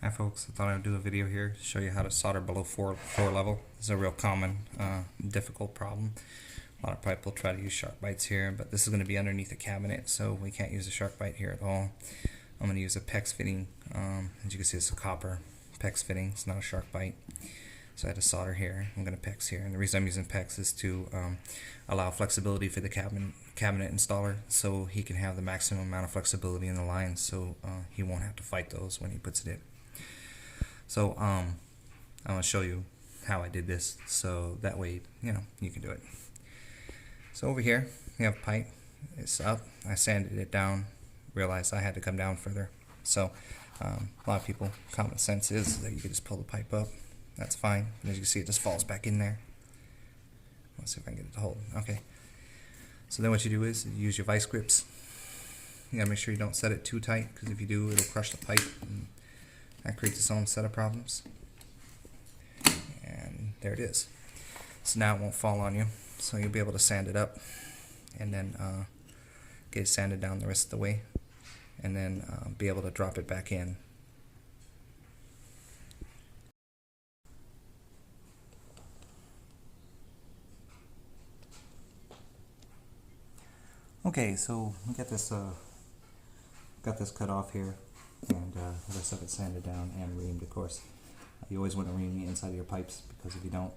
Hi folks, I thought I'd do a video here to show you how to solder below floor level. This is a real common, difficult problem. A lot of people try to use shark bites here, but this is going to be underneath a cabinet, so we can't use a shark bite here at all. I'm going to use a PEX fitting. As you can see, it's a copper PEX fitting. It's not a shark bite. So I had to solder here. I'm going to PEX here, and the reason I'm using PEX is to allow flexibility for the cabinet installer, so he can have the maximum amount of flexibility in the line, so he won't have to fight those when he puts it in. So I'm going to show you how I did this, so that way you can do it. So over here you have a pipe. It's up. I sanded it down. Realized I had to come down further. So a lot of people, common sense is that you can just pull the pipe up. That's fine. And as you can see, it just falls back in there. Let's see if I can get it to hold. Okay. So then what you do is you use your vice grips. You gotta make sure you don't set it too tight, because if you do, it'll crush the pipe. And that creates its own set of problems. And there it is. So now it won't fall on you. So you'll be able to sand it up and then get it sanded down the rest of the way, and then be able to drop it back in. Okay, so we got this cut off here, and the rest of it sanded down and reamed, of course. You always want to ream the inside of your pipes, because if you don't,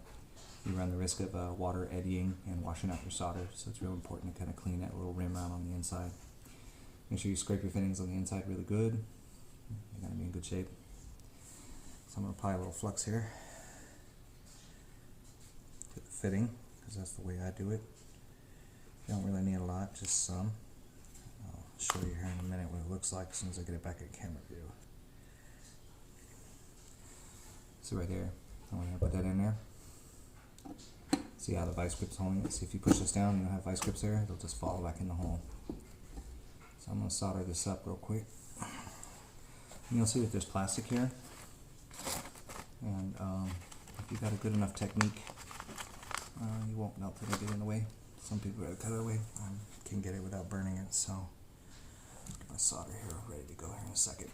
you run the risk of water eddying and washing out your solder. So it's real important to kind of clean that little rim out on the inside. Make sure you scrape your fittings on the inside really good. You're going to be in good shape. So I'm going to apply a little flux here to the fitting, because that's the way I do it. You don't really need a lot, just some. I'll show you here in a minute what it looks like as soon as I get it back at camera view. So right there, I'm going to put that in there. See how the vice grip's holding it? See, if you push this down and you don't have vice grips there, it'll just fall back in the hole. So I'm going to solder this up real quick. And you'll see that there's plastic here. And if you've got a good enough technique, you won't melt it or get in the way. Some people gotta cut it away. Can get it without burning it, so I'll get my solder here ready to go here in a second.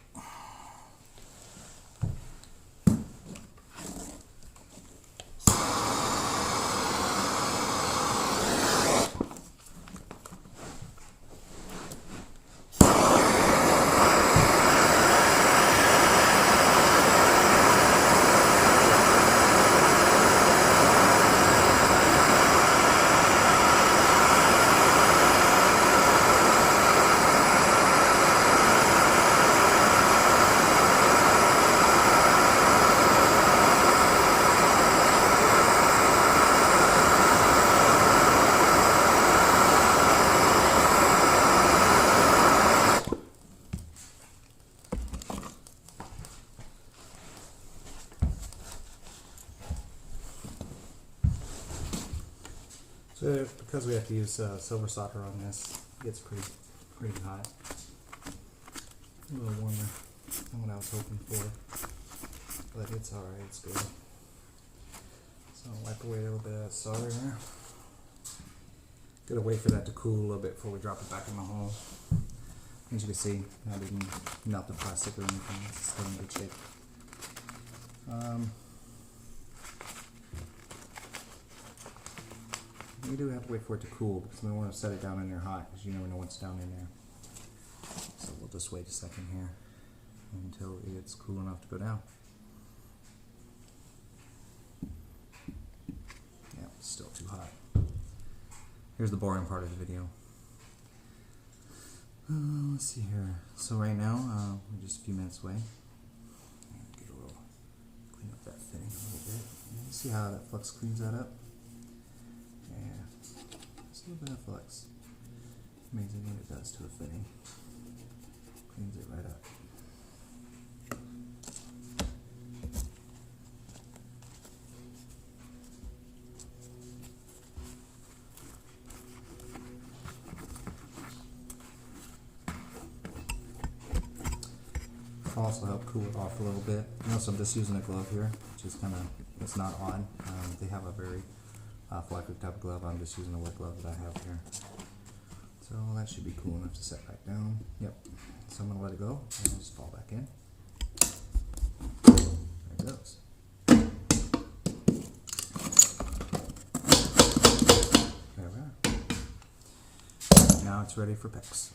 So because we have to use silver solder on this, it gets pretty hot. A little warmer than what I was hoping for, but it's alright, it's good. So I'll wipe away a little bit of that solder there. Gotta wait for that to cool a little bit before we drop it back in the hole. As you can see, I didn't melt the plastic or anything, it's still in good shape. You do have to wait for it to cool, because we don't want to set it down in there hot, because you never know what's down in there. So we'll just wait a second here until it's cool enough to go down. Yeah, it's still too hot. Here's the boring part of the video. Let's see here. So right now, we're just a few minutes away. Get a little, clean up that fitting a little bit. You see how that flux cleans that up? A little bit of flux. Amazing what it does to a fitting. Cleans it right up. It'll also help cool it off a little bit. Notice I'm just using a glove here, which is kind of, it's not on. They have a very flaccid type of glove. I'm just using the work glove that I have here. So that should be cool enough to set back down. Yep. So I'm going to let it go and it'll just fall back in. now it's ready for picks.